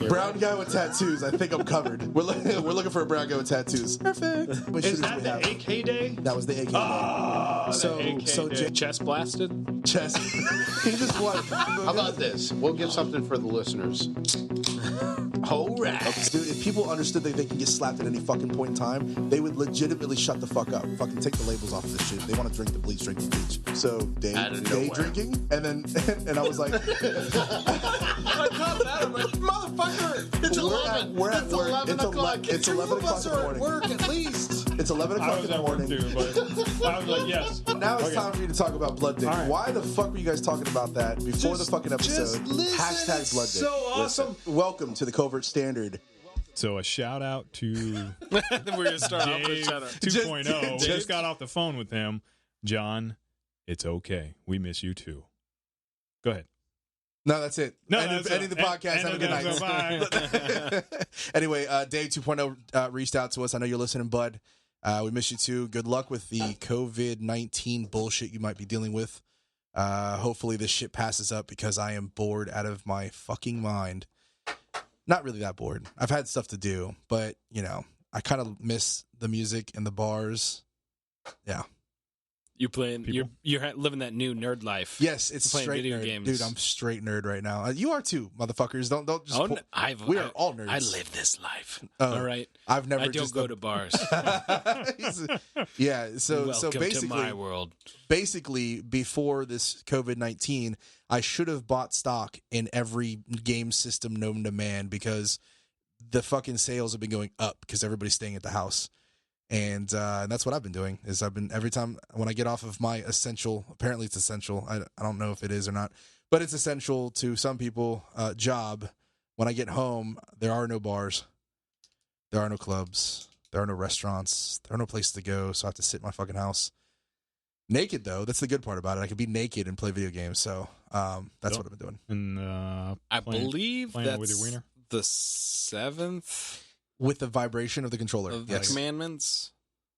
Brown guy with tattoos. I think I'm covered. We're looking for a brown guy with tattoos. Perfect. Is that the AK day? That was the AK day. So chest blasted. chest. He just what? How about this? We'll give something for the listeners. All right. Dude, if people understood that they can get slapped at any fucking point in time, they would legitimately shut the fuck up. Fucking take the labels off of this shit. They want to drink the bleach, drink the bleach. So day drinking, and I was like, I caught that. I'm like, motherfucker, it's 11. We're at It's work. 11 o'clock. It's 11 o'clock in the morning. Work at least. It's 11 I o'clock was in the at work morning. too, but I was like, yes. Now it's time for you to talk about Blood Dick. Right. Why the fuck were you guys talking about that before the fucking episode? listen. Hashtag Blood Dick. So awesome. Listen. Welcome to the Covert Standard. So a shout out to We're gonna start off with a Dave shout out. 2.0. Just got off the phone with him. John, it's okay. We miss you too. Go ahead. No, that's it. No, ending the podcast. Have a good night. Bye. Anyway, Dave 2.0 reached out to us. I know you're listening, bud. We miss you too. Good luck with the COVID-19 bullshit you might be dealing with. Hopefully this shit passes up because I am bored out of my fucking mind. Not really that bored. I've had stuff to do, but, you know, I kind of miss the music and the bars. Yeah. You playing? People. You're living that new nerd life. Yes, it's Playing straight video nerd. games. Dude, I'm straight nerd right now. You are too, motherfuckers. Don't just. We are all nerds. I live this life. Oh, All right. I've never. I don't just go to bars. Yeah. So Welcome basically, to my world. basically before this COVID-19, I should have bought stock in every game system known to man because the fucking sales have been going up because everybody's staying at the house. And that's what I've been doing is every time when I get off of my essential, apparently it's essential. I don't know if it is or not, but it's essential to some people job. When I get home, there are no bars. There are no clubs. There are no restaurants. There are no places to go. So I have to sit in my fucking house. Naked though. That's the good part about it. I can be naked and play video games. So that's what I've been doing. And I believe playing that's with your wiener? the 7th With the vibration of the controller. of Yes. the commandments.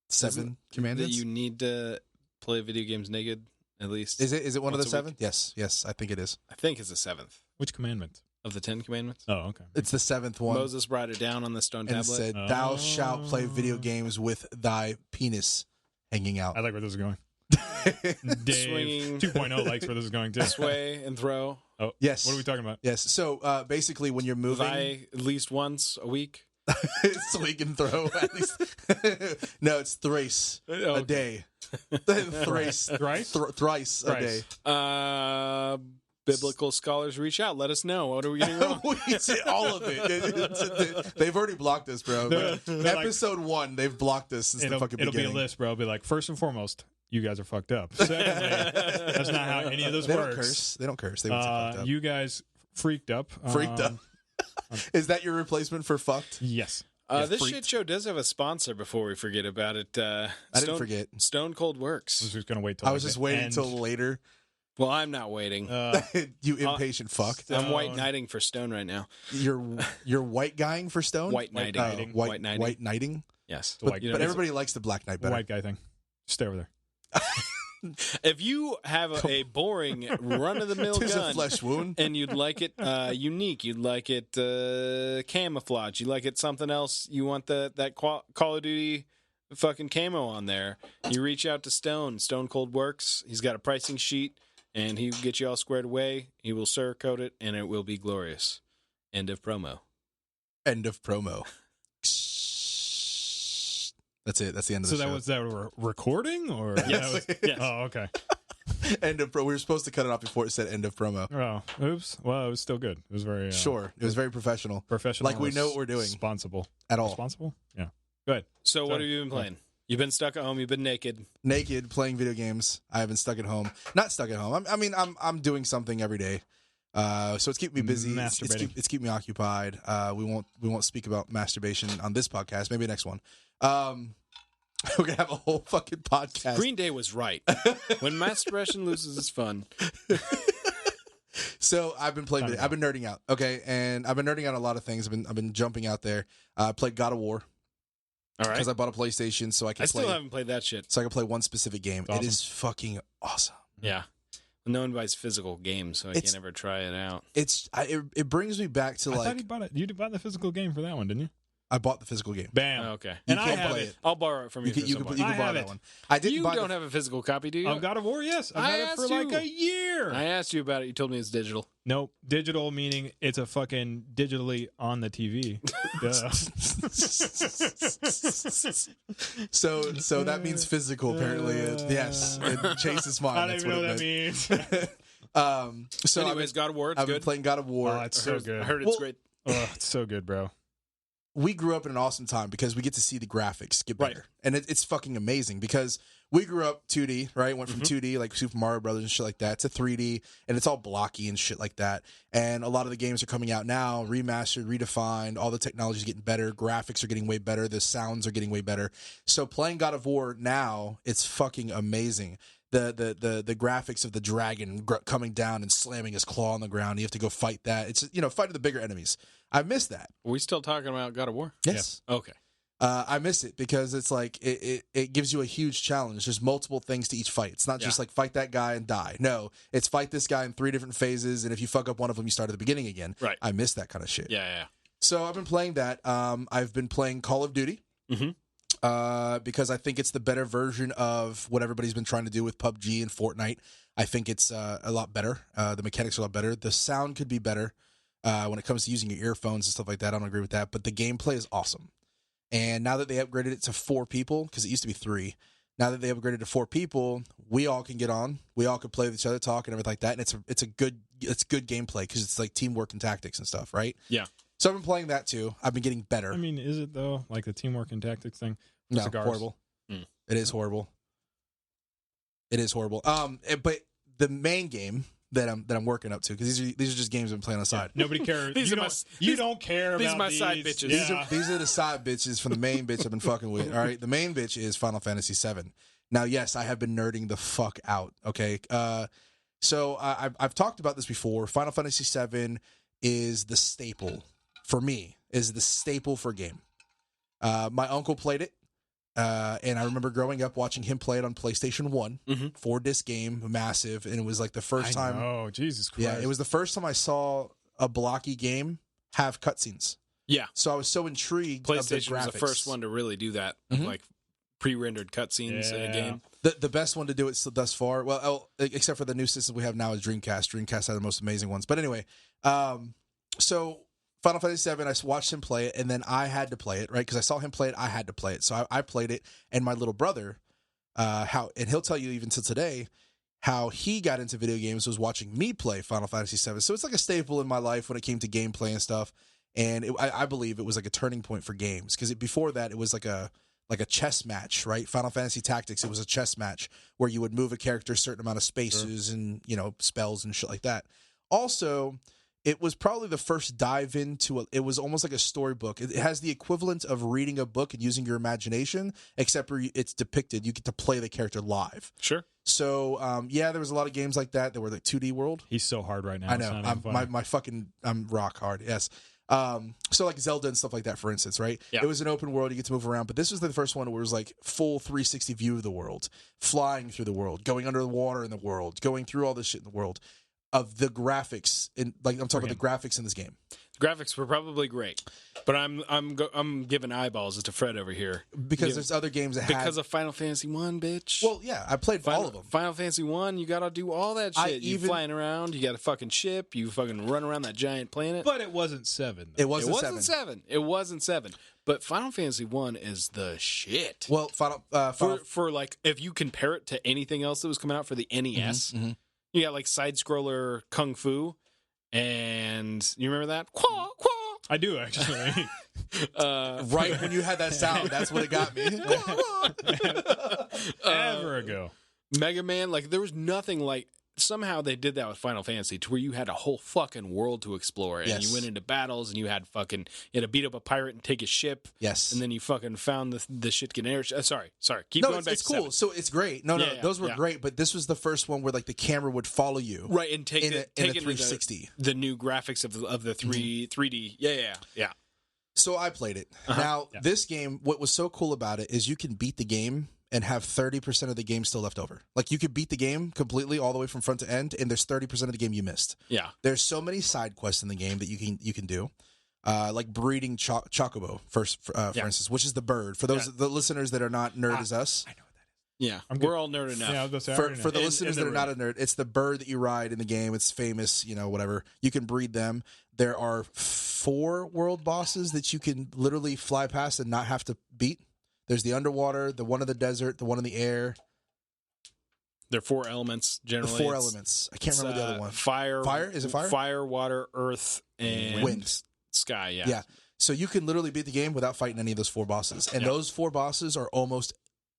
7 That commandments. you need to play video games naked, at least. Is it one of the once a 7? Yes, I think it is. I think it's the 7th which commandment? of the 10 commandments. Oh, okay. It's the 7th one. Moses brought it down on the stone and tablet. said, "Thou shalt play video games with thy penis hanging out." I like where this is going. Dave Swinging. 2.0 likes where this is going too. Sway and throw. Oh, Yes. What are we talking about? Yes. So basically, when you're moving, Thy at least once a week. so we can throw at least. No, it's thrice a day. Thrice, Thrice? thrice a day. Thrice. Biblical scholars reach out. Let us know. What are we getting wrong? We did all of it. They've already blocked us, bro. They're like- Episode 1, they've blocked us since the fucking It'll be beginning. a list, bro. It'll be like, first and foremost, you guys are fucked up. Secondly, that's not how any of this They works. don't curse. They don't curse. They won't say fucked up. You guys freaked up. Freaked up. Is that your replacement for fucked? Yes. This freaked. shit show does have a sponsor before we forget about it. I didn't forget. Stone Cold I Works. was just going to wait till I was just waiting end. until later. Well, I'm not waiting. You impatient fuck. I'm white knighting for Stone right now. You're white guying for Stone? White knighting. knighting. White knighting. White knighting? Yes. The white- But everybody likes the Black Knight The better. white guy thing. Stay over there. If you have a boring run-of-the-mill Tis a gun flesh wound. and you'd like it unique, you'd like it camouflage, you'd like it something else, you want that Call of Duty fucking camo on there, you reach out to Stone. Stone Cold Works. He's got a pricing sheet, and he will get you all squared away. He will code it, and it will be glorious. End of promo. End of promo. That's it. That's the end of the So show. was that recording? Or Yes. that was, Yes. Oh, okay. End of promo. We were supposed to cut it off before it said end of promo. Oh, oops. Well, it was still good. It was very Sure. It was very professional. professional. Like we know what we're doing. Responsible. At all. Responsible? Yeah. Go ahead. So what Sorry. have you been playing? You've been stuck at home. You've been naked. Naked, playing video games. I have been stuck at home. Not stuck at home. I'm doing something every day. So it's keeping me busy. Masturbating. It's keeping me occupied. We won't speak about masturbation on this podcast. Maybe next one. We're gonna have a whole fucking podcast. Green Day was right. When masturbation loses its fun. So I've been playing. Time I've been nerding out. Okay, and I've been nerding out a lot of things. I've been jumping out there. I played God of War All right. because I bought a PlayStation, so I can I play. still haven't played that shit. So I can play one specific game. Awesome. It is fucking awesome. Yeah. No one buys physical games, so I It's- can't ever try it out. It brings me back to I thought like you bought it. You bought the physical game for that one, didn't you? I bought the physical game. Bam. Oh, okay. And You I can't have play it. it. I'll borrow it from you. You can, for you some can, point. you can I borrow have that it. one. I didn't You buy don't have a physical copy, do you? Of God of War, yes. I've I had it for asked like you. a year. I asked you about it. You told me it's digital. Nope. Digital meaning it's a fucking digitally on the TV. Duh. So that means physical apparently. Yes, in Chase's mind. I don't that's even know what what that it means. meant. So Anyways, God of War, it's I've been good. playing God of War. Oh, it's so good. I heard it's Well, great. Oh, it's so good, bro. We grew up in an awesome time because we get to see the graphics get Right. better, and it's fucking amazing because we grew up 2D, right? Went from Mm-hmm. 2D like Super Mario Brothers and shit like that to 3D, and it's all blocky and shit like that. And a lot of the games are coming out now, remastered, redefined. All the technology is getting better, graphics are getting way better, the sounds are getting way better. So playing God of War now, it's fucking amazing. The graphics of the dragon coming down and slamming his claw on the ground. You have to go fight that. It's fighting the bigger enemies. I miss that. Are we still talking about God of War? Yes. Okay. I miss it because it's like it gives you a huge challenge. There's multiple things to each fight. It's not just like fight that guy and die. No, it's fight this guy in 3 different phases, and if you fuck up one of them, you start at the beginning again. Right. I miss that kind of shit. Yeah. So I've been playing that. I've been playing Call of Duty. Mhm. Because I think it's the better version of what everybody's been trying to do with PUBG and Fortnite. I think it's a lot better. The mechanics are a lot better. The sound could be better when it comes to using your earphones and stuff like that. I don't agree with that, but the gameplay is awesome. And now that they upgraded it to 4 people, because it used to be 3, now that they upgraded to 4 people, we all can get on. We all can play with each other, talk, and everything like that. And it's good gameplay because it's like teamwork and tactics and stuff, right? Yeah. So I've been playing that too. I've been getting better. I mean, is it though? Like the teamwork and tactics thing? No, Cigars. horrible. Mm. It is horrible. It is horrible. But the main game that I'm working up to, because these are just games I've been playing on the side. Nobody cares. These you are don't, my- you these- don't care these about are my side bitches. Yeah. These are the side bitches from the main bitch I've been fucking with. All right, the main bitch is Final Fantasy VII. Now, yes, I have been nerding the fuck out. Okay, so I've talked about this before. Final Fantasy VII is the staple for me. Is the staple for game. My uncle played it. And I remember growing up watching him play it on PlayStation 1, 4-disc game, massive, and it was like the first time. Oh, Jesus Christ. Yeah, it was the first time I saw a blocky game have cutscenes. Yeah. So I was so intrigued. Of the PlayStation was the graphics. first one to really do that, like pre-rendered cutscenes in a Yeah. game. The best one to do it thus far. Well, except for the new system we have now is Dreamcast. Dreamcast had the most amazing ones. But anyway, so Final Fantasy VII, I watched him play it, and then I had to play it, right? Because I saw him play it, I had to play it. So I played it, and my little brother, and he'll tell you even to today, how he got into video games was watching me play Final Fantasy VII. So it's like a staple in my life when it came to gameplay and stuff. And I believe it was like a turning point for games, because before that it was like a chess match, right? Final Fantasy Tactics, it was a chess match where you would move a character a certain amount of spaces and spells and shit like that. Also, it was probably the first dive into it was almost like a storybook. It has the equivalent of reading a book and using your imagination, except where it's depicted. You get to play the character live. Sure. So, there was a lot of games like that were like 2D world. He's so hard right now. I It's know. not even funny. I'm rock hard. Yes. So like Zelda and stuff like that, for instance, right? Yeah. It was an open world. You get to move around, but this was the first one where it was like full 360 view of the world, flying through the world, going under the water in the world, going through all this shit in the world. Of the graphics, I'm talking about the graphics in this game. The graphics were probably great, but I'm giving eyeballs to Fred over here Because there's other games that because of Final Fantasy 1, bitch. Well, yeah, I played all of them. Final Fantasy 1, you gotta do all that shit. You flying around, you got a fucking ship, you fucking run around that giant planet. But it wasn't 7. It wasn't, It wasn't 7. It wasn't 7. But Final Fantasy 1 is the shit. Well, For like, if you compare it to anything else that was coming out for the NES, you got like side scroller Kung Fu, and you remember that? Quah, quah. I do, actually. right when you had that sound, that's what it got me. Ever ago. Mega Man, like there was nothing like. Somehow they did that with Final Fantasy, to where you had a whole fucking world to explore, and you went into battles, and you had to beat up a pirate and take his ship. Yes, and then you fucking found the shit getting air. Sorry, keep no, going back. It's to cool. 7. So it's great. No, those were great, but this was the first one where like the camera would follow you, right, and take in a 360. The new graphics of the 3D. Yeah. So I played it. Now, this game, what was so cool about it is you can beat the game and have 30% of the game still left over. Like, you could beat the game completely all the way from front to end, and there's 30% of the game you missed. Yeah. There's so many side quests in the game that you can do. Like breeding chocobo, for instance, which is the bird. For those the listeners that are not nerd as us, I know what that is. Yeah, we're all nerd enough. Yeah, I was gonna say, I already for know. the listeners that are not a nerd, it's the bird that you ride in the game. It's famous, whatever. You can breed them. There are 4 world bosses that you can literally fly past and not have to beat. There's the underwater, the one in the desert, the one in the air. There are 4 elements generally. The 4 elements. I can't remember the other one. Fire. Is it fire? Fire, water, earth, and Wind. Sky. Yeah. Yeah. So you can literally beat the game without fighting any of those 4 bosses, and those 4 bosses are almost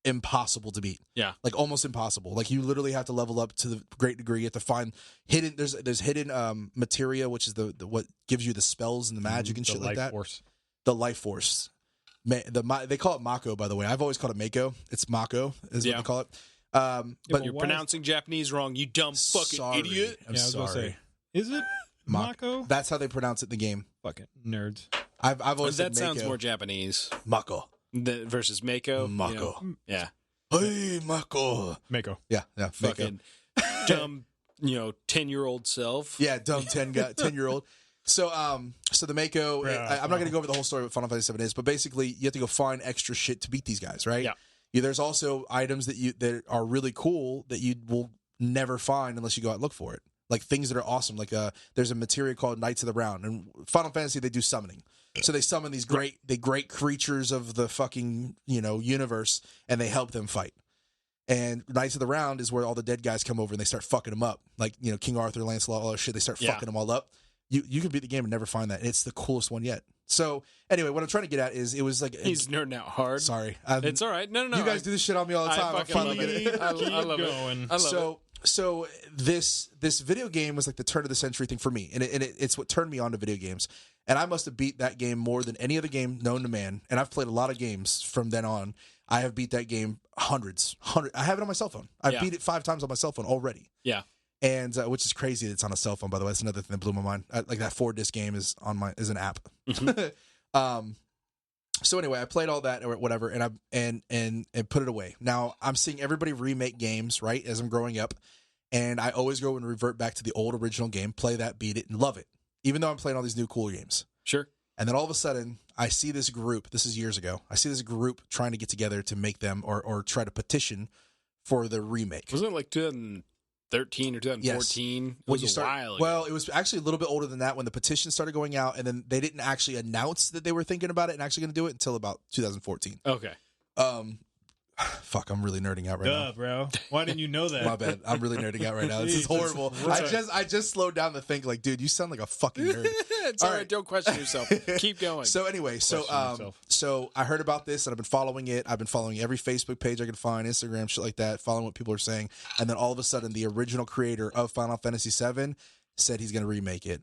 impossible to beat. Yeah. Like almost impossible. Like you literally have to level up to the great degree. You have to find hidden. There's hidden materia, which is the what gives you the spells and the magic and The shit life like that. force. The life force. They call it Mako, by the way. I've always called it Mako. It's Mako is what they call it. But You're pronouncing Japanese wrong, you dumb fucking sorry. idiot. I'm Yeah, I was gonna sorry. say, is it Mako? That's how they pronounce it in the game. Fucking nerds. I've always That said sounds Mako. more Japanese Mako. versus Mako. Mako. Yeah. Hey, Mako. Mako. Yeah. Mako. Fucking dumb, 10-year-old self. Yeah, dumb 10-year-old. So the Mako, Yeah. I'm not going to go over the whole story of what Final Fantasy VII is, but basically you have to go find extra shit to beat these guys, right? Yeah. There's also items that are really cool that you will never find unless you go out and look for it. Like things that are awesome. Like there's a materia called Knights of the Round. And Final Fantasy, they do summoning. So they summon these great creatures of the fucking, universe, and they help them fight. And Knights of the Round is where all the dead guys come over and they start fucking them up. Like, King Arthur, Lancelot, all that shit. They start fucking them all up. You can beat the game and never find that. It's the coolest one yet. So anyway, what I'm trying to get at is it was like He's nerding out hard. Sorry, It's all right. No. You guys do this shit on me all the time. I I'm fucking finally love getting it. I love going. it. I love it. So this video game was like the turn of the century thing for me, and it's what turned me on to video games. And I must have beat that game more than any other game known to man. And I've played a lot of games from then on. I have beat that game hundreds. I have it on my cell phone. I've beat it 5 times on my cell phone already. Yeah. And which is crazy that it's on a cell phone, by the way. That's another thing that blew my mind. Like that 4-disc game is an app. So anyway, I played all that or whatever, and I put it away. Now I'm seeing everybody remake games, right, as I'm growing up, and I always go and revert back to the old original game, play that, beat it, and love it, even though I'm playing all these new cool games. Sure. And then all of a sudden, I see this group. This is years ago. I see this group trying to get together to make them or try to petition for the remake. Wasn't it like 2013 or 2014? Yes. It was a while ago. Well, it was actually a little bit older than that when the petition started going out, and then they didn't actually announce that they were thinking about it and actually going to do it until about 2014. Okay. Fuck, I'm really nerding out right now. Duh, bro. Why didn't you know that? My bad. I'm really nerding out right now. This is horrible. I just slowed down to think like, dude, you sound like a fucking nerd. It's all right. Don't question yourself. Keep going. So anyway, so I heard about this and I've been following it. I've been following every Facebook page I can find, Instagram, shit like that, following what people are saying. And then all of a sudden, the original creator of Final Fantasy VII said he's going to remake it.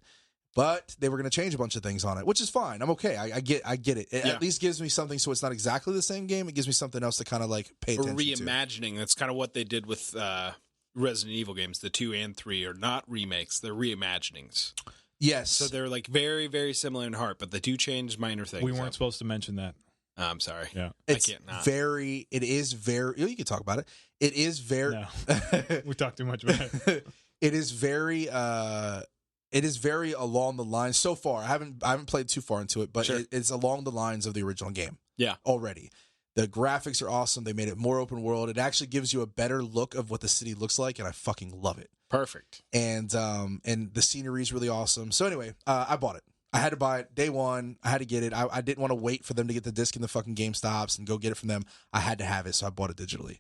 But they were going to change a bunch of things on it, which is fine. I'm okay. I get it. It at least gives me something, so it's not exactly the same game. It gives me something else to kind of like pay attention to. Reimagining. That's kind of what they did with Resident Evil games. The 2 and 3 are not remakes; they're reimaginings. Yes. So they're like very, very similar in heart, but they do change minor things. We weren't supposed to mention that. I'm sorry. Yeah. It's I can't not. it is very, you can talk about it. It is very, No. We talked too much about it. it is very along the lines so far. I haven't played too far into it, but Sure. it's along the lines of the original game. Yeah. Already. The graphics are awesome. They made it more open world. It actually gives you a better look of what the city looks like, and I fucking love it. Perfect. And the scenery is really awesome. So anyway, I bought it. I had to buy it day one. I had to get it. I didn't want to wait for them to get the disc in the fucking GameStops and go get it from them. I had to have it, so I bought it digitally.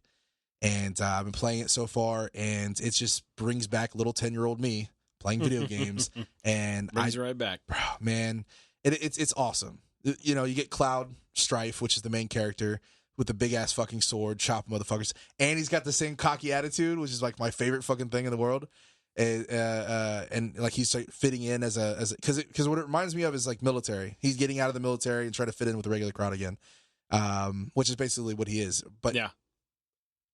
And I've been playing it so far, and it just brings back little 10-year-old me playing video games. And Brings it right back. bro, man, it's awesome. You get Cloud Strife, which is the main character, with the big ass fucking sword, chopping motherfuckers, and he's got the same cocky attitude, which is like my favorite fucking thing in the world. And like he's like fitting in as because what it reminds me of is like military. He's getting out of the military and trying to fit in with the regular crowd again, which is basically what he is. But yeah,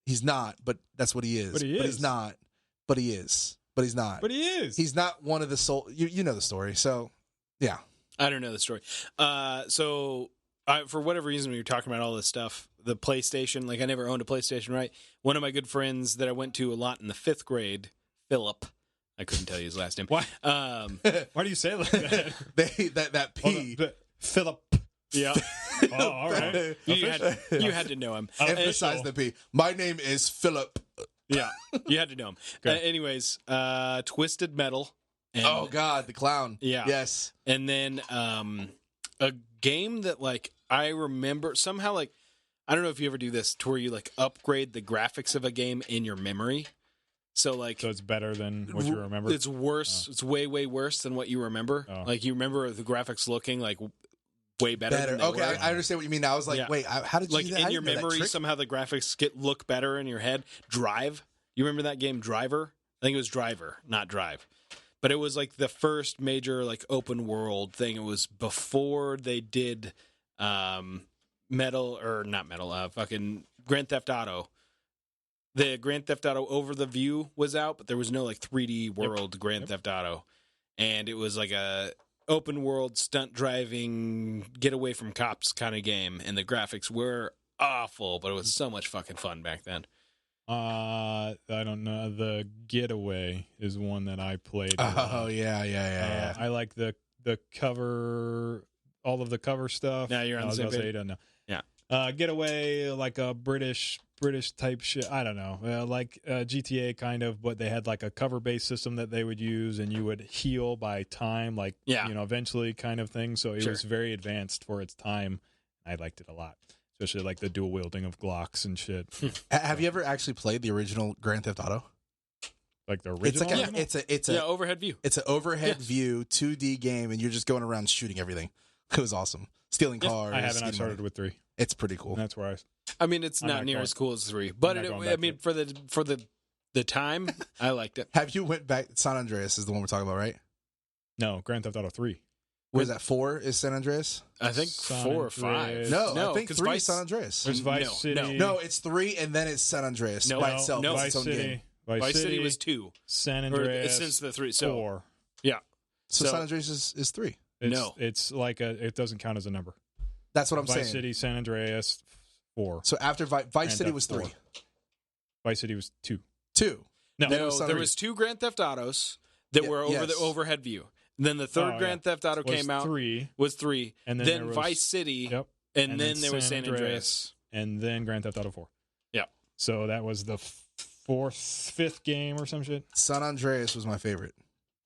he's not. But that's what he is. But he But is. he's not. But he is. But he's not. But he is. He's not one of the soul. You know the story. So yeah. I don't know the story. So for whatever reason, when you're talking about all this stuff, the PlayStation, like I never owned a PlayStation, right? One of my good friends that I went to a lot in the 5th grade, Philip, I couldn't tell you his last name. Why? Why do you say it like that? that P. Philip. Yeah. Oh, all right. You had to know him. Emphasize the P. My name is Philip. Yeah, you had to know him. Anyways, Twisted Metal. And, Oh God, the clown. Yeah. Yes. And then a game that like I remember somehow, like I don't know if you ever do this to where you like upgrade the graphics of a game in your memory. So it's better than what you remember. It's worse. It's way worse than what you remember. Oh. Like you remember the graphics looking like way better. Than they Okay, were. I understand what you mean. I was like, Yeah. wait, how did you Like do that? in How your do you know that memory, trick? somehow the graphics look better in your head. Drive. You remember that game, Driver? I think it was Driver, not Drive. But it was like the first major like open world thing. It was before they did fucking Grand Theft Auto. The Grand Theft Auto Over the View was out, but there was no like 3D world Grand Theft Auto. And it was like a open world stunt driving, get away from cops kind of game. And the graphics were awful, but it was so much fucking fun back then. I don't know. The Getaway is one that I played. Oh yeah. I like the cover, all of the cover stuff. Now you're on the same page. You don't know. Yeah. Getaway, like a British type shit. I don't know. Like GTA kind of, but they had like a cover based system that they would use, and you would heal by time, like eventually kind of thing. So it was very advanced for its time. I liked it a lot. Especially like the dual wielding of Glocks and shit. Have you ever actually played the original Grand Theft Auto? Like the original? It's a overhead view. It's an overhead view 2D game, and you're just going around shooting everything. It was awesome. Stealing cars. I haven't. I started with 3. It's pretty cool. That's where I mean, it's not near as cool as 3, but for the time, I liked it. Have you went back? San Andreas is the one we're talking about, right? No, Grand Theft Auto 3. Where's that? 4 is San Andreas? I think San 4 or 5. No, I think 3 is San Andreas. There's Vice City. No, it's 3 and then it's San Andreas by itself. No, it's its own game. Vice City was 2. San Andreas since the 3. So 4. Yeah. So San Andreas is 3. It's like it doesn't count as a number. That's what I'm saying. Vice City, San Andreas, 4. So after Vice City was 3. Vice City was 2. 2. No, there was 2 Grand Theft Autos that were over the overhead view. Then the third Grand Theft Auto came out. Was 3. And then was, Vice City. Yep. And then there was San Andreas. And then Grand Theft Auto 4. Yeah. So that was the 5th game or some shit. San Andreas was my favorite.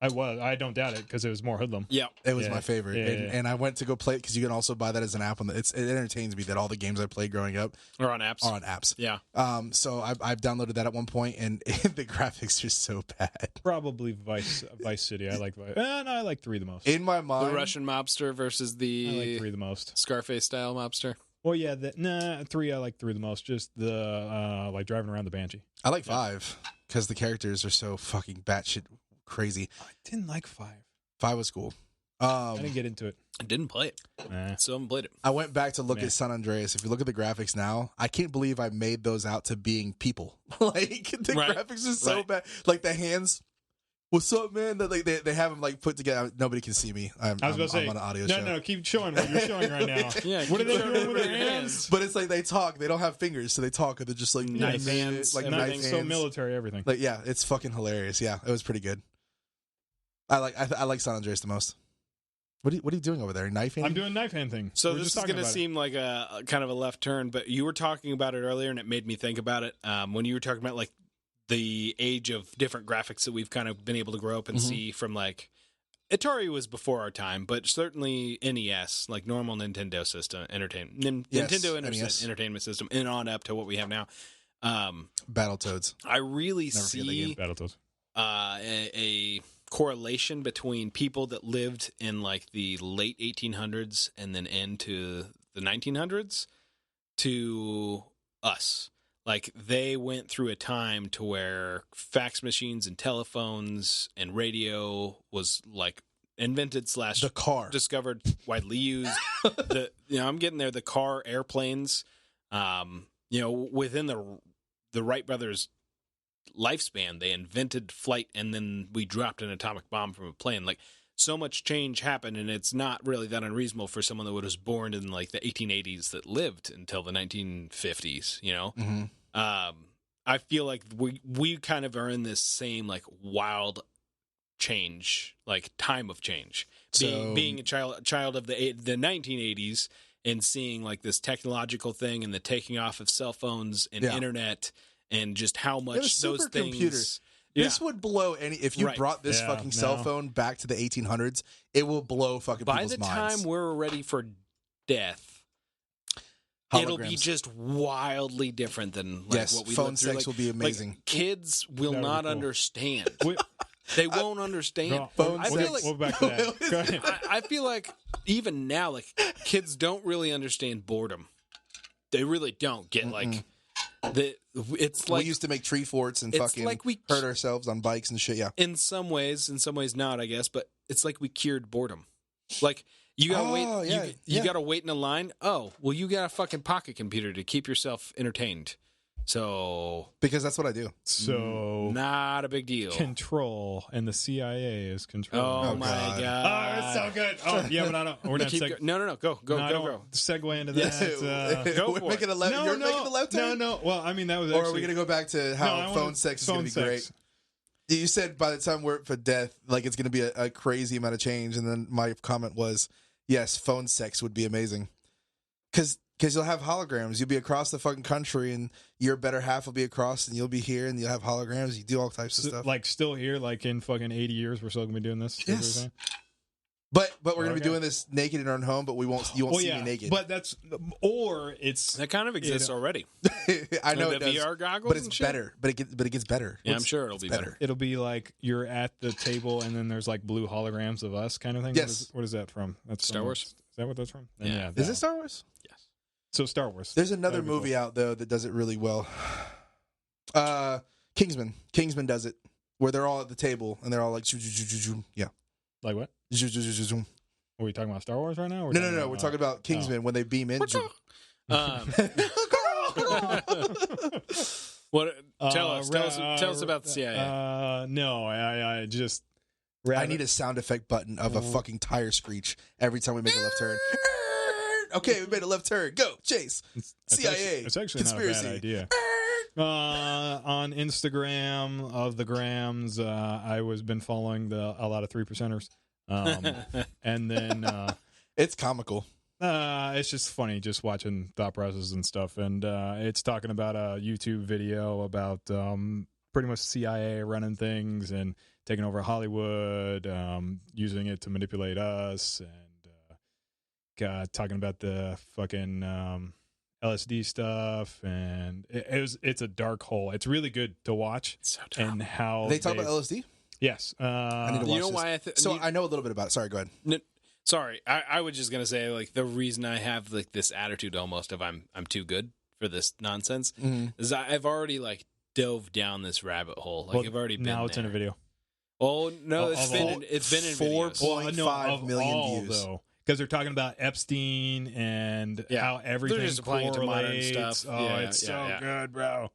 I don't doubt it because it was more hoodlum. Yeah. It was my favorite. And I went to go play it because you can also buy that as an app. It entertains me that all the games I played growing up are on apps. Yeah. So I've downloaded that at one point, and the graphics are so bad. Probably Vice City. I like Vice. No, I like 3 the most. In my mind, the Russian mobster versus the I like 3 the most. Scarface style mobster. Well, yeah, 3. I like 3 the most. Just the like driving around the Banshee. I like 5 because the characters are so fucking batshit crazy. I didn't like 5. 5 was cool. I didn't get into it. I didn't play it. Still haven't played it. I went back to look at San Andreas. If you look at the graphics now, I can't believe I made those out to being people. Like the graphics are so bad. Like the hands. What's up, man? That like they have them like put together. Nobody can see me. I was about to say, I'm on an audio show. No, keep showing what you're showing right now. Yeah, what are they doing with their hands? But it's like they talk. They don't have fingers, so they talk. And they're just like knife hands, like knife hands. So military, everything. Like it's fucking hilarious. Yeah, it was pretty good. I like San Andreas the most. What are you doing over there? Knife hand? I'm doing knife hand thing. So this is going to seem like a kind of a left turn, but you were talking about it earlier, and it made me think about it. When you were talking about like the age of different graphics that we've kind of been able to grow up and see from like Atari was before our time, but certainly NES, like normal Nintendo system entertainment system, and on up to what we have now. Battletoads. I really see Battletoads. A correlation between people that lived in like the late 1800s and then into the 1900s to us. Like they went through a time to where fax machines and telephones and radio was like invented / the car discovered, widely used. I'm getting there. The car, airplanes, within the Wright brothers lifespan, they invented flight, and then we dropped an atomic bomb from a plane. Like so much change happened, and it's not really that unreasonable for someone that was born in like the 1880s that lived until the 1950s. You know, I feel like we kind of are in this same like wild change, like time of change. Being a child of the 1980s and seeing like this technological thing and the taking off of cell phones and internet and just how much those things. This would blow if you brought this fucking cell phone back to the 1800s, it will blow fucking people's minds. By the time we're ready for death, it'll be just wildly different than like what we phone sex will be amazing. Like, kids will not understand. They won't understand. I feel like, we'll back to that. Go ahead. I feel like even now, like kids don't really understand boredom. They really don't get like. It's like we used to make tree forts and fucking like we hurt ourselves on bikes and shit. Yeah, in some ways not, I guess, but it's like we cured boredom. Like you gotta wait, you gotta wait in a line. Oh, well, you got a fucking pocket computer to keep yourself entertained. So because that's what I do. So not a big deal. Control and the CIA is controlling. Oh my god! Oh, it's so good. Oh yeah, but I don't. We're not. No. Go. Segue into that. Go for making a left. You're making a left turn. No. Well, I mean that was. Or are we gonna go back to how phone sex is gonna be great? You said by the time we're for death, like it's gonna be a crazy amount of change, and then my comment was, yes, phone sex would be amazing, because you'll have holograms. You'll be across the fucking country, and your better half will be across, and you'll be here, and you'll have holograms. You do all types of stuff. Like still here, like in fucking 80 years, we're still gonna be doing this. Yes. But we're gonna be doing this naked in our own home, but you won't see me naked. But that kind of exists already. I know it does. VR goggles, but it's better. But it gets better. Yeah, I'm sure it'll be better. It'll be like you're at the table, and then there's like blue holograms of us, kind of thing. Yes. What is that from? That's Star Wars. Is that what that's from? Yeah. Is it Star Wars? Yes. So Star Wars. There's another movie out though that does it really well. Kingsman. Kingsman does it where they're all at the table and they're all like, yeah. Like what? Are we talking about Star Wars right now? No. We're talking about Kingsman when they beam in. What? Tell us about the CIA. No, I just. I need a sound effect button of a fucking tire screech every time we make a left turn. Okay, we made a left turn. Go, chase. CIA. It's actually conspiracy. Not a bad idea. On Instagram of the grams, I was been following a lot of 3%ers. And then it's comical. It's just funny just watching thought processes and stuff. And it's talking about a YouTube video about pretty much CIA running things and taking over Hollywood, using it to manipulate us, and talking about the fucking LSD stuff. And it's a dark hole. It's really good to watch. So dumb. And how they talk about LSD. Yes. I need to watch this. I know a little bit about it. Sorry, go ahead. Sorry, I was just gonna say like the reason I have like this attitude almost of I'm too good for this nonsense is I've already like dove down this rabbit hole. Like I've already been now. It's there. in a video. Oh no, it's been in 4.5 million views. Though, because they're talking about Epstein and how everything they're just applying to modern stuff. Oh, it's so good, bro.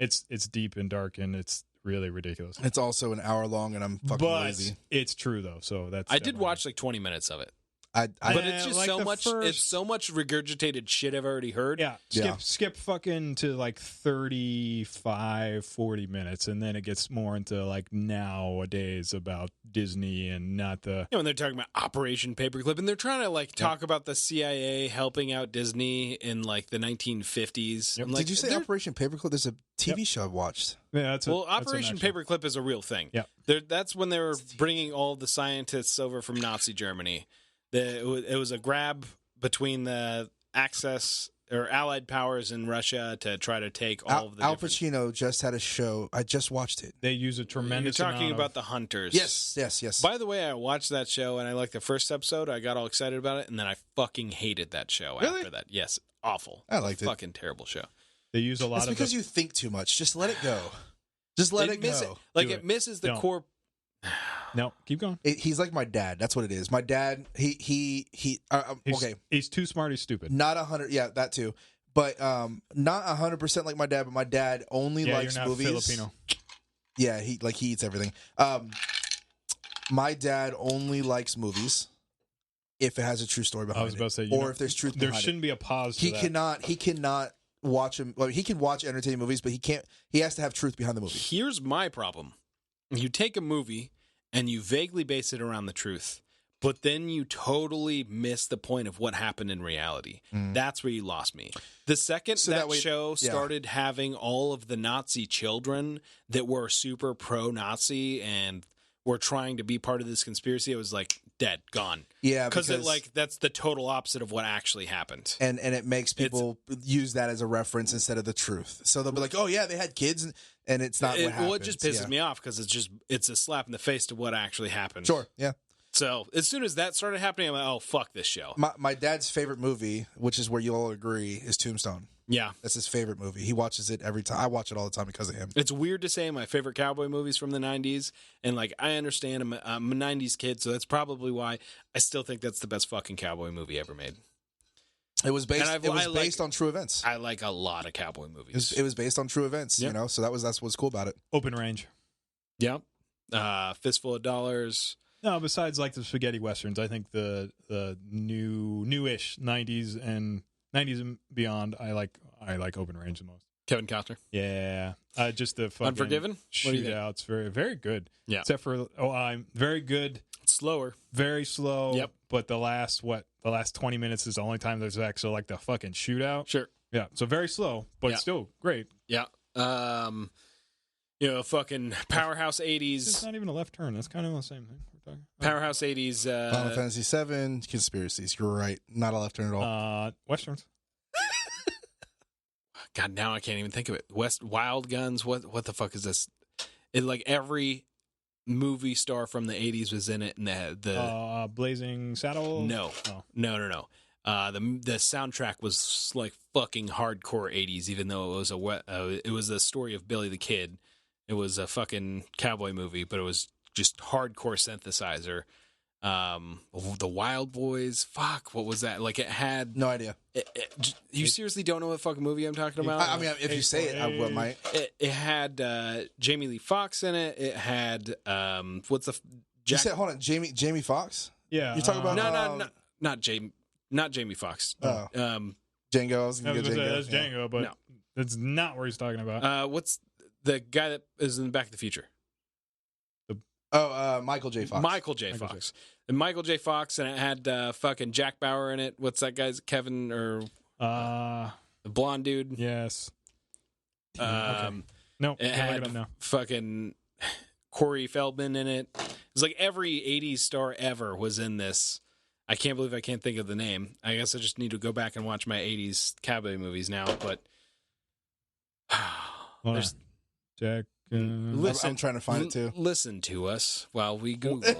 It's deep and dark and it's really ridiculous. It's also an hour long, and I'm fucking lazy. It's true though, so that's. I did watch like 20 minutes of it. But it's just like so much. It's so much regurgitated shit I've already heard. Yeah. Skip fucking to like 35, 40 minutes, and then it gets more into like nowadays about Disney and not the. When they're talking about Operation Paperclip, and they're trying to like talk about the CIA helping out Disney in like the 1950s. Yep. Did you say Operation Paperclip? There's a TV show I watched. Yeah, Operation Paperclip is a real thing. Yeah, that's when they were bringing all the scientists over from Nazi Germany. It was a grab between the Axis or Allied powers in Russia to try to take all of the. Al Pacino just had a show. I just watched it. They use a tremendous. You're talking about the Hunters. Yes. By the way, I watched that show and I liked the first episode. I got all excited about it, and then I fucking hated that show after that. Yes, awful. I liked it. Fucking terrible show. They use a lot. That's because you think too much. Just let it go. Just let it go. It misses the core. No, keep going. He's like my dad. That's what it is. My dad, okay. He's too smart. He's stupid. Not 100. Yeah, that too. But not 100% like my dad. But my dad only likes you're not movies. Filipino. Yeah, he eats everything. My dad only likes movies if it has a true story behind it. I was about to say, or if there's truth behind it. There shouldn't be a pause to that. He cannot watch him. Well, he can watch entertaining movies, but he has to have truth behind the movie. Here's my problem. You take a movie and you vaguely base it around the truth, but then you totally miss the point of what happened in reality. That's where you lost me. The second show started having all of the Nazi children that were super pro-Nazi and were trying to be part of this conspiracy, it was like dead, gone. Yeah, because that's the total opposite of what actually happened. And it makes people use that as a reference instead of the truth. So they'll be like, "Oh yeah, they had kids," and it's not what happens. Well, it just pisses me off because it's a slap in the face to what actually happened. Sure, yeah. So as soon as that started happening, I'm like, "Oh fuck this show." My dad's favorite movie, which is where you'll all agree, is Tombstone. Yeah. That's his favorite movie. He watches it every time. I watch it all the time because of him. It's weird to say my favorite cowboy movies from the 90s. And, like, I understand I'm a 90s kid, so that's probably why I still think that's the best fucking cowboy movie ever made. It was based on true events. I like a lot of cowboy movies. It was based on true events, Yep. So that's what's cool about it. Open range. Yep. Fistful of Dollars. No, besides, like, the spaghetti westerns, I think the newish 90s and beyond, I like open range the most. Kevin Costner. Yeah, just the fucking Unforgiven? shootouts, very very good. Yeah, except for I'm very good. It's slower, very slow. Yep. But the last 20 minutes is the only time there's actually like the fucking shootout. Sure. Yeah. So very slow, but still great. Yeah. Fucking Powerhouse 80s. It's not even a left turn. That's kind of the same thing we're talking. Powerhouse 80s. Final Fantasy VII, conspiracies. You're right. Not a left turn at all. Westerns. God, now I can't even think of it. Wild Guns. What the fuck is this? It, like, every movie star from the 80s was in it, and the Blazing Saddles. No. The soundtrack was like fucking hardcore 80s, even though it was a story of Billy the Kid. It was a fucking cowboy movie, but it was just hardcore synthesizer. The Wild Boys. Fuck, what was that? Like, it had no idea. You seriously don't know what fucking movie I'm talking about? I mean, if you say it, I might. It had Jamie Lee Foxx in it. It had You said, hold on, Jamie Foxx? Yeah, you're talking about not Jamie Foxx. Oh, Django. I was gonna say Django. that's Django, but that's not what he's talking about. What's the guy that is in Back to the Future? Michael J. Fox. Michael J. Fox. And Michael J. Fox, and it had fucking Jack Bauer in it. What's that guy's? Kevin or the blonde dude? Yes. Okay. No, it had fucking Corey Feldman in it. It was like every 80s star ever was in this. I can't believe I can't think of the name. I guess I just need to go back and watch my 80s cowboy movies now. But there's Jack. Listen, I'm trying to find it too. Listen to us while we Google.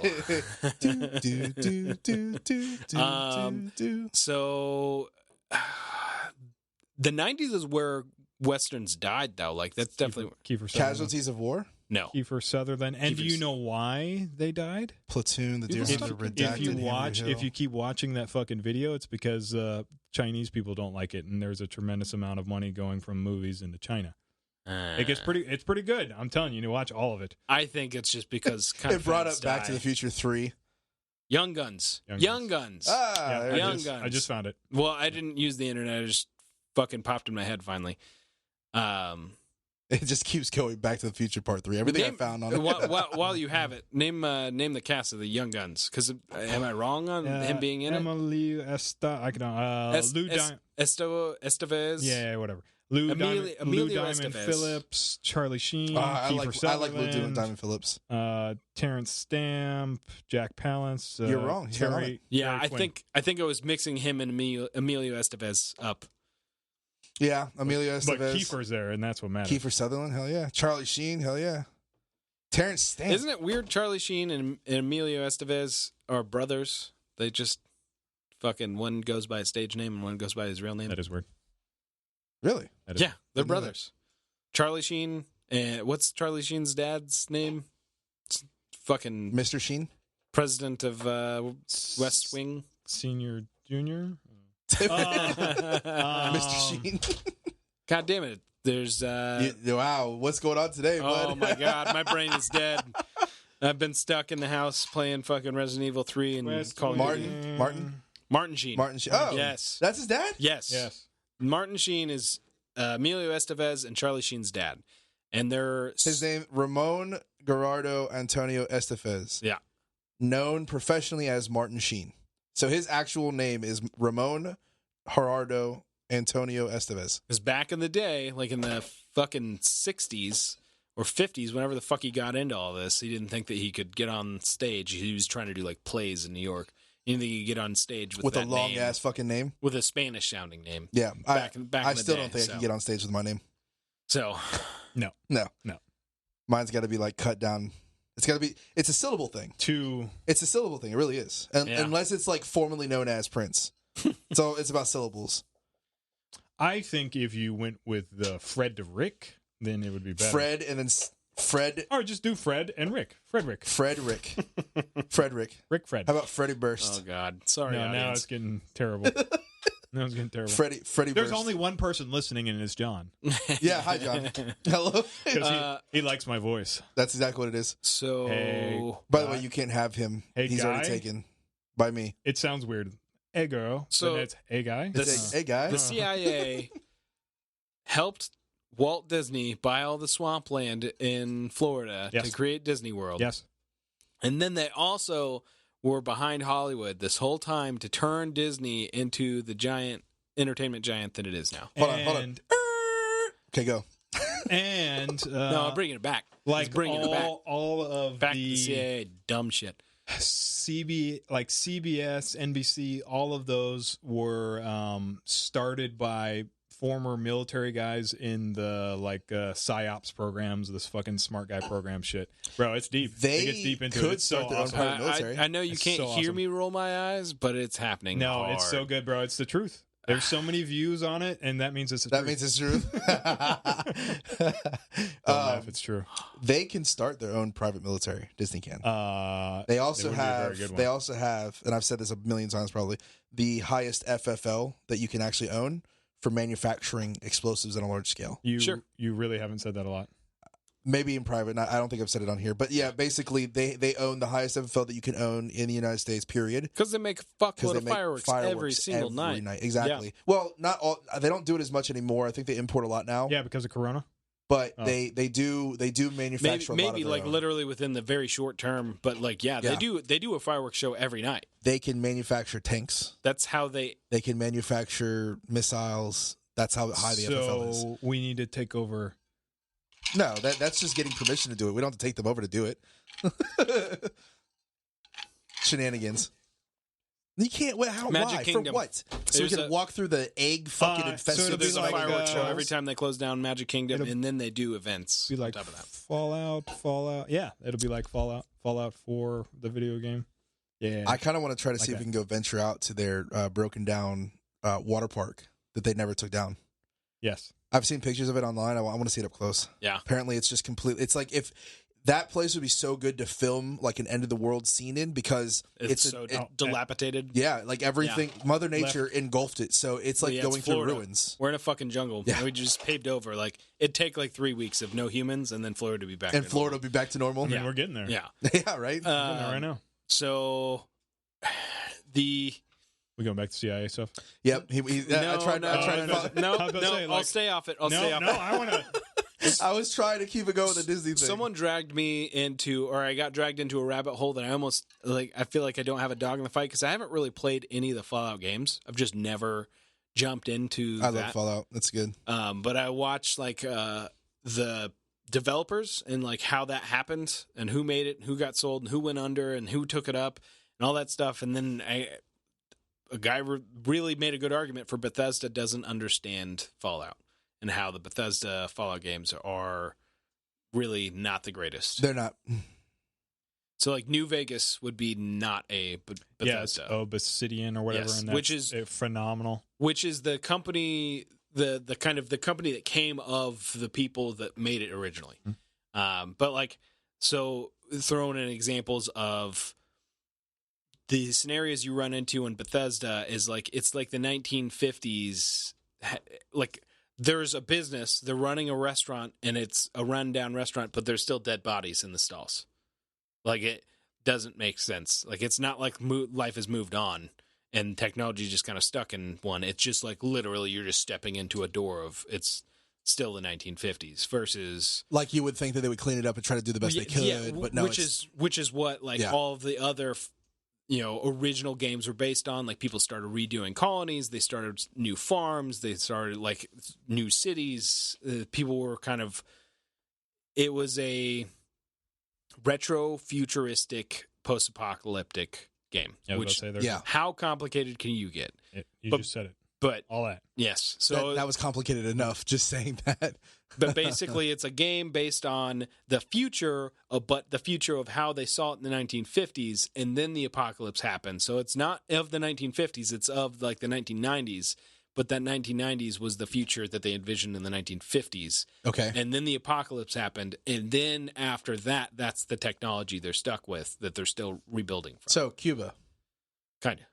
So the 90s is where westerns died, though. Like, that's definitely Kiefer Casualties of War. No, Kiefer Sutherland. And do you know why they died? Platoon, the Deer Hunter, Redacted. If you keep watching that fucking video, it's because Chinese people don't like it, and there's a tremendous amount of money going from movies into China. It's pretty good. I'm telling you, to watch all of it. I think it's just because it brought up Back to the Future 3. Young Guns. Young Guns. I just found it. Well, I didn't use the internet. It just fucking popped in my head finally. It just keeps going. Back to the Future Part 3. Everything I found on it. While you have it, name the cast of the Young Guns. Because am I wrong on him being in Emily Estevez? Yeah, whatever. Lou Diamond Estevez. Phillips, Charlie Sheen, I Kiefer like Lou Diamond Phillips. Terrence Stamp, Jack Palance. You're wrong. Terry I think I was mixing him and Emilio Estevez up. Yeah, Emilio Estevez. But Kiefer's there, and that's what matters. Kiefer Sutherland, hell yeah. Charlie Sheen, hell yeah. Terrence Stamp. Isn't it weird? Charlie Sheen and Emilio Estevez are brothers. They just fucking, one goes by his stage name and one goes by his real name. That is weird. Really? Yeah, they're brothers. Charlie Sheen, and what's Charlie Sheen's dad's name? It's fucking Mr. Sheen, president of West Wing, Senior, Junior. Mr. Sheen. God damn it! There's wow, what's going on today, bud? Oh my god, my brain is dead. I've been stuck in the house playing fucking Resident Evil 3 and Call of Duty. Martin Sheen. Oh, yes. That's his dad? Yes. Martin Sheen is Emilio Estevez and Charlie Sheen's dad. And they're... His name, Ramon Gerardo Antonio Estevez. Yeah. Known professionally as Martin Sheen. So his actual name is Ramon Gerardo Antonio Estevez. Because back in the day, like in the fucking 60s or 50s, whenever the fuck he got into all this, he didn't think that he could get on stage. He was trying to do like plays in New York. He didn't think he could get on stage with a long ass fucking name? With a Spanish sounding name. Yeah. Back in I the still day, don't think I can get on stage with my name. So, no. Mine's got to be like cut down. It's a syllable thing. It's a syllable thing. It really is. Unless it's like formerly known as Prince. So it's about syllables. I think if you went with the Fred to Rick, then it would be better. Fred and then Fred. Or just do Fred and Rick. Frederick. Frederick. Rick Fred. How about Freddy Burst? Oh, God. Sorry, no, now it's getting terrible. Freddy There's Burst. only one person listening, and it's John. Yeah, hi, John. Hello. Because he likes my voice. That's exactly what it is. So, Hey, By the way, you can't have him. Hey, He's guy? already taken by me. It sounds weird. Hey, girl. So- But it's hey, guy. Hey, guy. the CIA helped Walt Disney buy all the swampland in Florida Yes. to create Disney World. Yes. And then they also were behind Hollywood this whole time to turn Disney into the giant entertainment giant that it is now. Hold on. Okay, go. And No, I'm bringing it back. like He's bringing it back. all of Back to the the CIA, dumb shit. CBS, NBC, all of those were started by former military guys in the PSYOPs programs, this fucking smart guy program shit. Bro, it's deep. They it gets deep into could it. It's so start their own awesome. private military. I know you It's can't so hear awesome. me roll my eyes, but it's happening. No, hard. it's so good, bro. It's the truth. There's so many views on it, and that means it's the That truth. means it's true. Don't laugh, it's true. They can start their own private military. Disney can. They also would be a very have. good one. They also have, and I've said this a million times probably, the highest FFL that you can actually own for manufacturing explosives on a large scale. Sure. You really haven't said that a lot. Maybe in private. I don't think I've said it on here, but yeah, basically they own the highest FFL that you can own in the United States. Period. Because they make a fuckload of fireworks every single night. Exactly. Yeah. Well, not all. They don't do it as much anymore. I think they import a lot now. Yeah, because of Corona. But they do manufacture a lot of Maybe their like own. literally within the very short term, but like they do a fireworks show every night. They can manufacture tanks. That's how they They can manufacture missiles. That's how high the FFL is. So we need to take over. No, that's just getting permission to do it. We don't have to take them over to do it. Shenanigans. You can't. How? Magic Why? Kingdom. For what? So we There's can walk through the egg fucking infested. so there's a like, fireworks show uh, every time they close down Magic Kingdom, it'll and then they do events. Be like on top of that. Fallout. Yeah, it'll be like Fallout 4, the video game. Yeah, I kind of want to try to Like see if that. we can go venture out to their broken down water park that they never took down. yes. I've seen pictures of it online. I want to see it up close. Yeah. Apparently, it's just complete. It's like if that place would be so good to film like an end of the world scene in because It's so dilapidated. yeah, like everything. Mother Nature engulfed it, so it's like It's going through Florida. ruins. We're in a fucking jungle. Yeah. We just paved over. Like it'd take like 3 weeks of no humans, and then Florida would be back. And to Florida normal. will be back to normal. I mean, Yeah. we're getting there. Yeah. Yeah, right. We're getting there right now. So the We going back to CIA stuff? Yep. I tried to no, I was about to say, I'll like- stay off it. I'll stay off No, it. I want to. I was trying to keep it going with the Disney thing. Someone dragged me into, or I got dragged into a rabbit hole that I almost I feel like I don't have a dog in the fight because I haven't really played any of the Fallout games. I've just never jumped into I that. love Fallout. That's good. But I watched like the developers and like how that happened and who made it, and who got sold, and who went under, and who took it up, and all that stuff. And then a guy really made a good argument for Bethesda doesn't understand Fallout and how the Bethesda Fallout games are really not the greatest. They're not. So like New Vegas would be not a Bethesda. Yeah, Obsidian or whatever, Yes, and that's which is phenomenal. Which is the company, the kind of the company that came of the people that made it originally. But like, so throwing in examples of the scenarios you run into in Bethesda is like, it's like the 1950s, like there's a business, they're running a restaurant and it's a rundown restaurant, but there's still dead bodies in the stalls. Like, it doesn't make sense. Like, it's not like life has moved on and technology just kind of stuck in one. It's just like literally you're just stepping into a door of it's still the 1950s versus like you would think that they would clean it up and try to do the best they could, but no, which is what like all of the other original games were based on. Like, people started redoing colonies, they started new farms, they started like new cities. People were kind of, it was a retro futuristic post-apocalyptic game. How complicated can you get? You just said it. But all that. Yes. So that was complicated enough just saying that. But basically it's a game based on the future but the future of how they saw it in the 1950s, and then the apocalypse happened. So it's not of the 1950s, it's of like the 1990s, but that 1990s was the future that they envisioned in the 1950s. Okay. And then the apocalypse happened, and then after that, that's the technology they're stuck with that they're still rebuilding from. So Cuba. Kind of.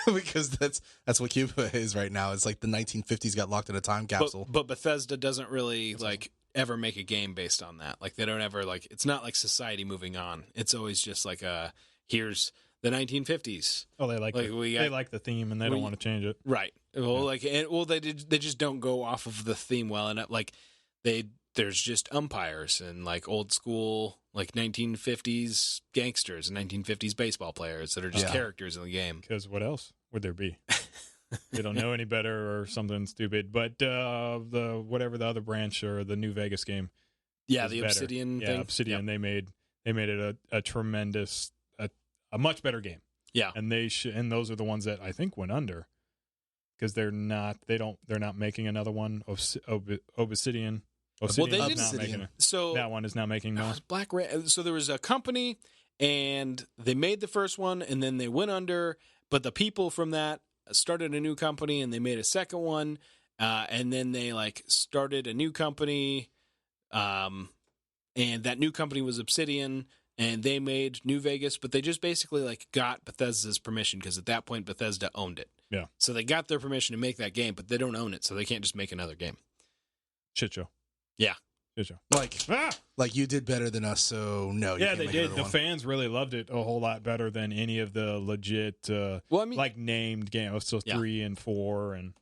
Because that's what Cuba is right now. It's like the 1950s got locked in a time capsule. But Bethesda doesn't really like ever make a game based on that. Like, they don't ever like, it's not like society moving on. It's always just like here's the 1950s. Oh, they like the theme and they don't want to change it. Right. Well, they just don't go off of the theme well enough. Like, there's just umpires and like old school like 1950s gangsters and 1950s baseball players that are just characters in the game. Because what else would there be? They don't know any better or something stupid. But the whatever the other branch or the New Vegas game, the better. Obsidian thing. Obsidian. Yep. They made it a tremendous, a much better game. Yeah, and and those are the ones that I think went under because they're not making another one of Obsidian. Well, they didn't. So that one is not making no. Black Rat. So there was a company, and they made the first one, and then they went under. But the people from that started a new company, and they made a second one, and then they like started a new company, and that new company was Obsidian, and they made New Vegas. But they just basically like got Bethesda's permission because at that point Bethesda owned it. Yeah. So they got their permission to make that game, but they don't own it, so they can't just make another game. Shit show. Yeah. Like you did better than us, so no. You can't they make did. The one. fans really loved it a whole lot better than any of the legit, named games. So 3 and 4, and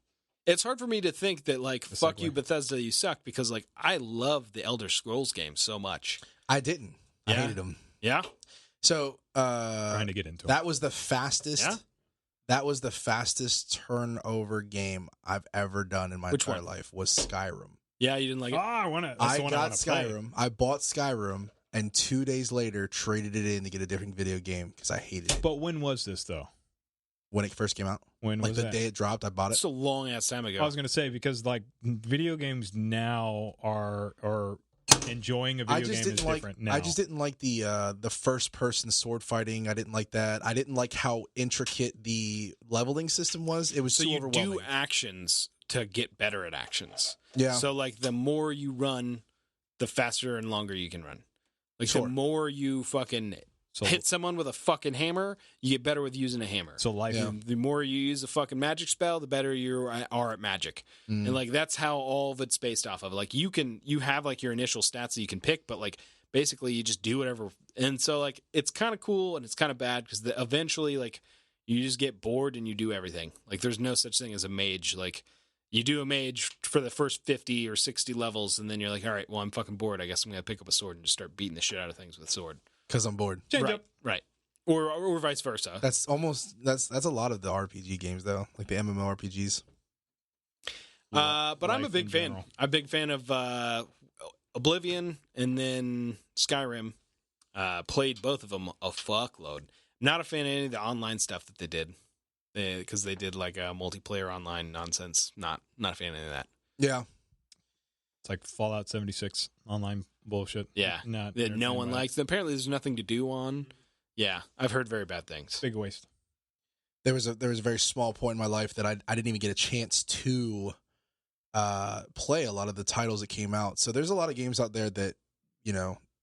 it's hard for me to think that like fuck you Bethesda, you suck, because like I love the Elder Scrolls games so much. I didn't. I hated them. Yeah. So trying to get into that was the fastest. Yeah? That was the fastest turnover game I've ever done in my entire life. Was Skyrim. Yeah, you didn't like it? I got Skyrim. I bought Skyrim, and 2 days later traded it in to get a different video game because I hated it. But when was this, though? When it first came out. When was the day it dropped, I bought it. It's a long-ass time ago. I was going to say, because like video games now are enjoying a video game is different now. I just didn't like the first-person sword fighting. I didn't like that. I didn't like how intricate the leveling system was. It was too overwhelming. So you do actions to get better at actions. Yeah. So like the more you run, the faster and longer you can run. Like the more you fucking hit someone with a fucking hammer, you get better with using a hammer. So life. Yeah. The more you use a fucking magic spell, the better you are at magic. And like that's how all of it's based off of. Like you have like your initial stats that you can pick, but like basically you just do whatever. And so like it's kind of cool and it's kind of bad because eventually like you just get bored and you do everything. Like there's no such thing as a mage. Like you do a mage for the first 50 or 60 levels, and then you're like, all right, well, I'm fucking bored. I guess I'm going to pick up a sword and just start beating the shit out of things with a sword. Because I'm bored. Right. Or vice versa. That's a lot of the RPG games, though, like the MMORPGs. But I'm a big fan. I'm a big fan of Oblivion and then Skyrim. Played both of them a fuckload. Not a fan of any of the online stuff that they did. Because they did like a multiplayer online nonsense. Not a fan of any of that. Yeah. It's like Fallout 76 online bullshit. Yeah. That no one likes. Apparently there's nothing to do on. Yeah. I've heard very bad things. Big waste. There was a very small point in my life that I didn't even get a chance to play a lot of the titles that came out. So there's a lot of games out there that,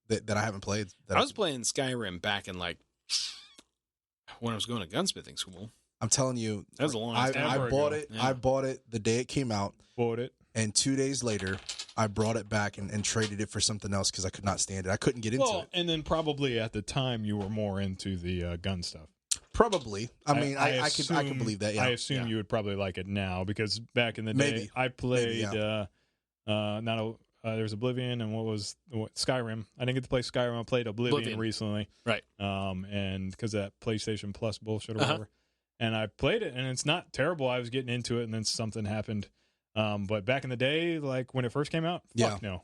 that I haven't played. I was playing Skyrim back in like when I was going to gunsmithing school. I'm telling you, that was a long time. I bought ago. it. Yeah. I bought it the day it came out. Bought it, and 2 days later, I brought it back and traded it for something else because I could not stand it. I couldn't get into it. And then probably at the time you were more into the gun stuff. Probably. I mean, I can believe that. Yeah. I assume you would probably like it now because back in the day, I played. There's Oblivion and Skyrim. I didn't get to play Skyrim. I played Oblivion recently, right? And because of that PlayStation Plus bullshit or whatever, and I played it, and it's not terrible. I was getting into it, and then something happened. But back in the day, like when it first came out, fuck no,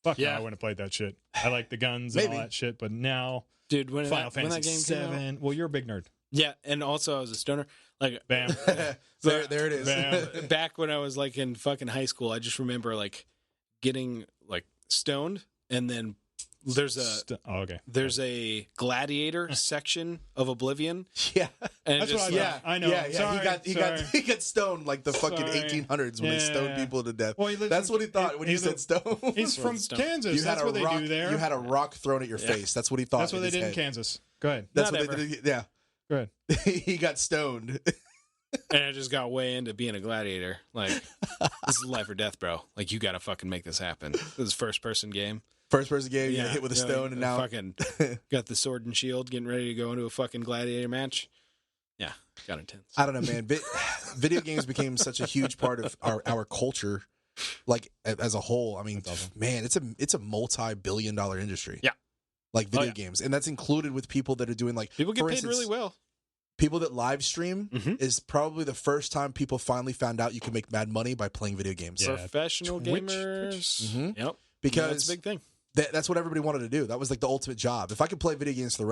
I wouldn't have played that shit. I like the guns and all that shit, but now, dude, Final Fantasy VII. Well, you're a big nerd. Yeah, and also I was a stoner. Like, bam, there it is. Bam. Back when I was like in fucking high school, I just remember like getting like stoned, and then there's a gladiator section of Oblivion. Yeah, and that's what I know. Yeah, sorry, he got stoned like the fucking 1800s when they stoned people to death. Well, that's what he thought when you said stone. He's from Kansas. That's what they do there. You had a rock thrown at your face. That's what he thought. That's what they did in Kansas. Go ahead. That's what they did. Yeah. Go ahead. He got stoned. And I just got way into being a gladiator. Like, this is life or death, bro. Like, you got to fucking make this happen. This is first-person game. First-person game, you got hit with a stone, and now... fucking got the sword and shield, getting ready to go into a fucking gladiator match. Yeah, got intense. I don't know, man. Video games became such a huge part of our culture, like, as a whole. I mean, man, it's a multi-billion-dollar industry. Yeah. Like, video games. And that's included with people that are doing, like... People get paid really well. People that live stream is probably the first time people finally found out you can make mad money by playing video games. Yeah. Professional gamers. Mm-hmm. Yep. Because that's a big thing. That's what everybody wanted to do. That was like the ultimate job. If I could play video games for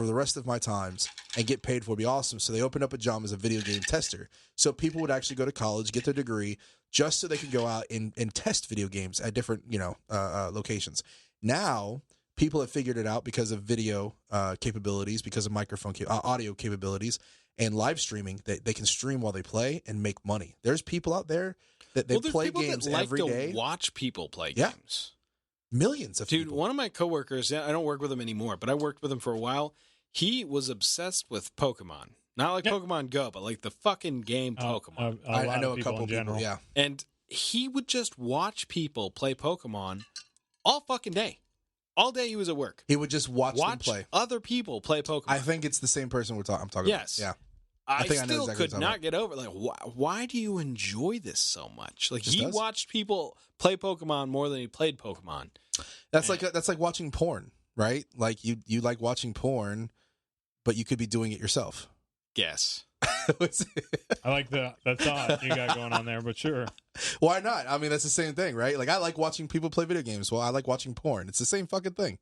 the rest of my times and get paid for it, it'd be awesome. So they opened up a job as a video game tester. So people would actually go to college, get their degree, just so they could go out and test video games at different locations. Now people have figured it out because of video capabilities, because of microphone audio capabilities, and live streaming. They can stream while they play and make money. There's people out there that play games that like every day. Watch people play games. Millions of people. Dude, one of my coworkers, I don't work with him anymore, but I worked with him for a while. He was obsessed with Pokemon. Not like Pokemon Go, but like the fucking game Pokemon. I know a couple of people, yeah. And he would just watch people play Pokemon all fucking day. All day he was at work. He would just watch them play. Other people play Pokemon. I think it's the same person I'm talking about. Yes. Yeah. I still could not get over it. Like, why do you enjoy this so much? Like, he watched people play Pokemon more than he played Pokemon. That's like watching porn, right? Like you like watching porn, but you could be doing it yourself. Yes. I like the thought you got going on there, but sure. Why not? I mean, that's the same thing, right? Like, I like watching people play video games. Well, I like watching porn. It's the same fucking thing.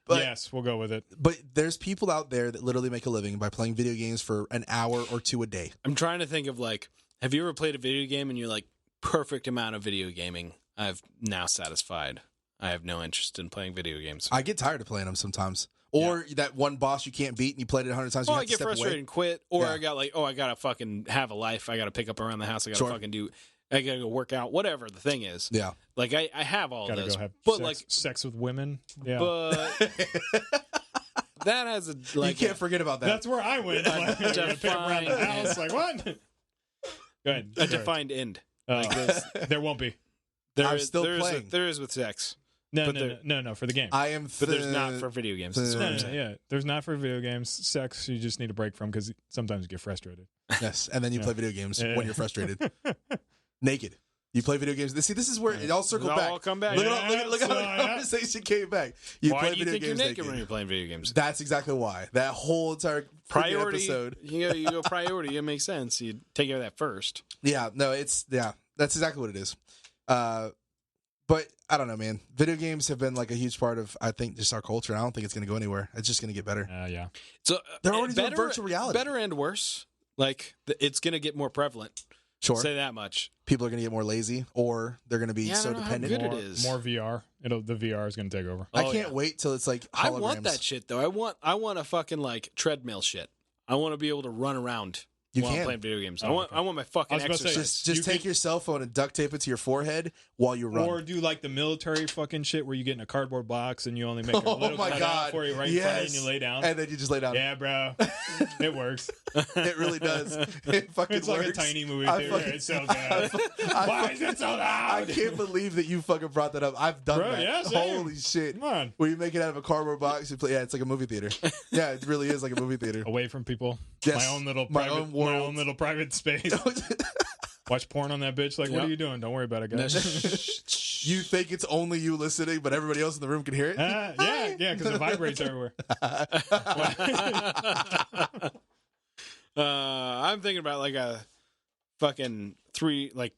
But, yes, we'll go with it. But there's people out there that literally make a living by playing video games for an hour or two a day. I'm trying to think of, like, have you ever played a video game and you're like, perfect amount of video gaming I've now satisfied. I have no interest in playing video games. I get tired of playing them sometimes. Or that one boss you can't beat and you played it 100 times. I get frustrated and quit. Or I got like, I got to fucking have a life. I got to pick up around the house. I got to fucking do... I gotta go work out, whatever the thing is. Yeah. Like, I have all gotta those. Go have but sex with women. Yeah. But that has a... like, you can't forget about that. That's where I went. Like, pick around the house. Like, what? Go ahead. A defined end. There won't be. I'm still playing. There is with sex. No, for the game. But there's not for video games. There's not for video games. Sex, you just need a break from because sometimes you get frustrated. Yes, and then you play video games when you're frustrated. Naked. You play video games. See, this is where it all circled back. All come back. Look how the conversation came back. Why do you think you're naked when you're playing video games? That's exactly why. That whole entire priority episode. You go priority. It makes sense. You take care of that first. Yeah. No. That's exactly what it is. But I don't know, man. Video games have been like a huge part of, I think, just our culture. And I don't think it's going to go anywhere. It's just going to get better. Yeah. So they're already doing virtual reality. Better and worse. Like, it's going to get more prevalent. Sure. Say that much. People are going to get more lazy, or they're going to be so dependent. How good it is. More VR. The VR is going to take over. I can't wait till it's like holograms. I want that shit though. I want a fucking like treadmill shit. I want to be able to run around You while I'm can. playing video games. Oh, I want my fucking I was about to say, exercise. Just take your cell phone and duct tape it to your forehead while you run. Or do like the military fucking shit where you get in a cardboard box and you only make a Oh little my cutout God. for you right in front of you and you lay down. And then you just lay down. Yeah, bro. It works. It really does. It fucking It's works. like a tiny movie I theater. fucking- It's so good. Why is it so loud? I can't believe that you fucking brought that up. I've done Bro, that. yeah, same. Holy shit. Come on. Where you make it out of a cardboard box. You play, yeah, it's like a movie theater. Yeah, it really is like a movie theater. Away from people. Yes. My own little My private, own world. my own little private space. Watch porn on that bitch. Like, what Yep. are you doing? Don't worry about it, guys. You think it's only you listening, but everybody else in the room can hear it? Yeah, because it vibrates everywhere. I'm thinking about like a fucking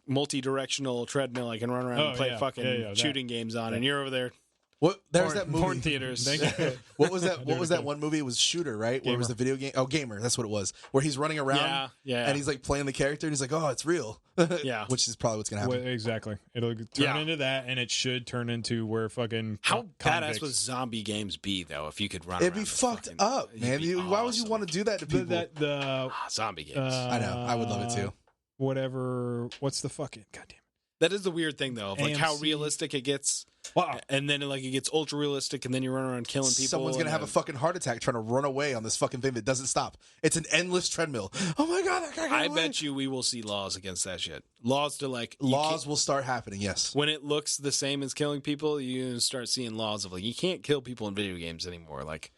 multi-directional treadmill I can run around and play fucking shooting games on, and you're over there. What? There's that movie. Porn theaters. Thank you. What was that? What was that one movie? It was Shooter, right? Where it was the video game? Oh, Gamer. That's what it was. Where he's running around. Yeah. And he's like playing the character, and he's like, "Oh, it's real." Yeah. Which is probably what's gonna happen. Well, exactly. It'll turn into that, and it should turn into where fucking How convicts. badass would zombie games be though if you could run? It'd around be and fucked fucking- up, it'd man. be Why would you awesome. want to do that to people? Zombie games? I know. I would love it too. Whatever. What's the fucking goddamn? That is the weird thing though, of like how AMC. realistic it gets. Wow. And then like it gets ultra realistic, and then you run around killing people. Someone's gonna have a fucking heart attack trying to run away on this fucking thing that doesn't stop. It's an endless treadmill. Oh my god! I bet you we will see laws against that shit. Laws to like laws will start happening. Yes. When it looks the same as killing people, you start seeing laws of like you can't kill people in video games anymore. Like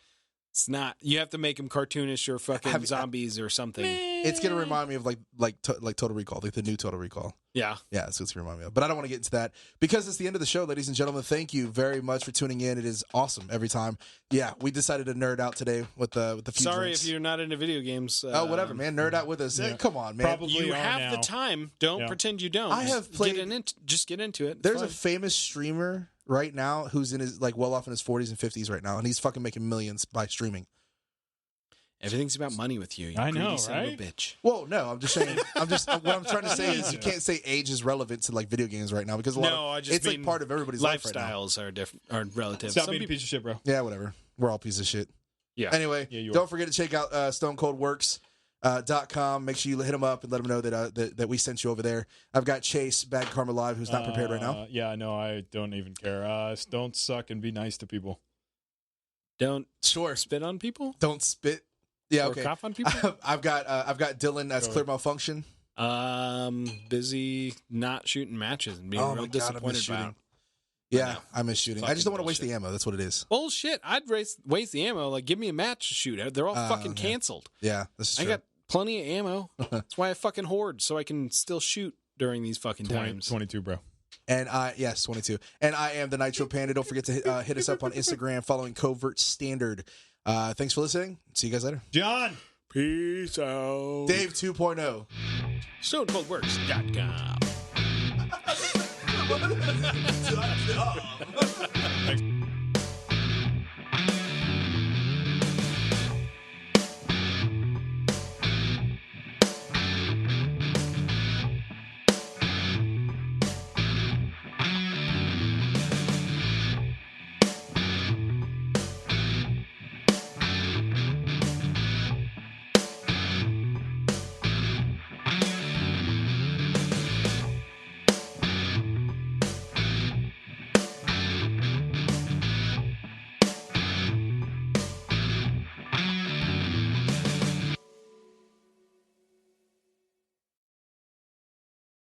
it's not. You have to make them cartoonish or fucking zombies or something. It's gonna remind me of like Total Recall, like the new Total Recall. Yeah. That's what it's gonna remind me of. But I don't want to get into that because it's the end of the show, ladies and gentlemen. Thank you very much for tuning in. It is awesome every time. Yeah, we decided to nerd out today with the few Sorry drinks. if you're not into video games. Oh, whatever, man. Nerd out with us. Yeah. Come on, man. Probably You are have now. the time. Don't pretend you don't. I have played. Just get into it. It's There's fun. a famous streamer right now who's in his well off in his 40s and 50s right now, and he's fucking making millions by streaming. Everything's about money with you. I greedy know, son of a right? bitch. Well, no, I'm just saying. What I'm trying to say is you can't say age is relevant to like video games right now because it's like part of everybody's life right now. Lifestyles are relative. Stop Some being a people- piece of shit, bro. Yeah, whatever. We're all pieces of shit. Yeah. Anyway, Yeah, you don't are. forget to check out stonecoldworks.com. Make sure you hit them up and let them know that we sent you over there. I've got Chase, Bad Karma Live, who's not prepared right now. Yeah, no, I don't even care. Don't suck and be nice to people. Don't Sure. spit on people. Don't spit. Yeah, Or okay. cough on people. I've got Dillon. That's Go Clear Malfunction. Busy not shooting matches and being Oh real my God, I miss disappointed shooting. about. Yeah, know. I miss shooting. I just don't want to waste the ammo. That's what it is. Bullshit! I'd waste the ammo. Like, give me a match to shoot. They're all fucking yeah. canceled. Yeah, this is I true. got plenty of ammo. That's why I fucking hoard so I can still shoot during these fucking times. 22, bro. And yes, 22. And I am the Nitro Panda. Don't forget to hit us up on Instagram following Covert Standard. Thanks for listening. See you guys later. John. Peace out. Dave 2.0. StoneColdWorks.com.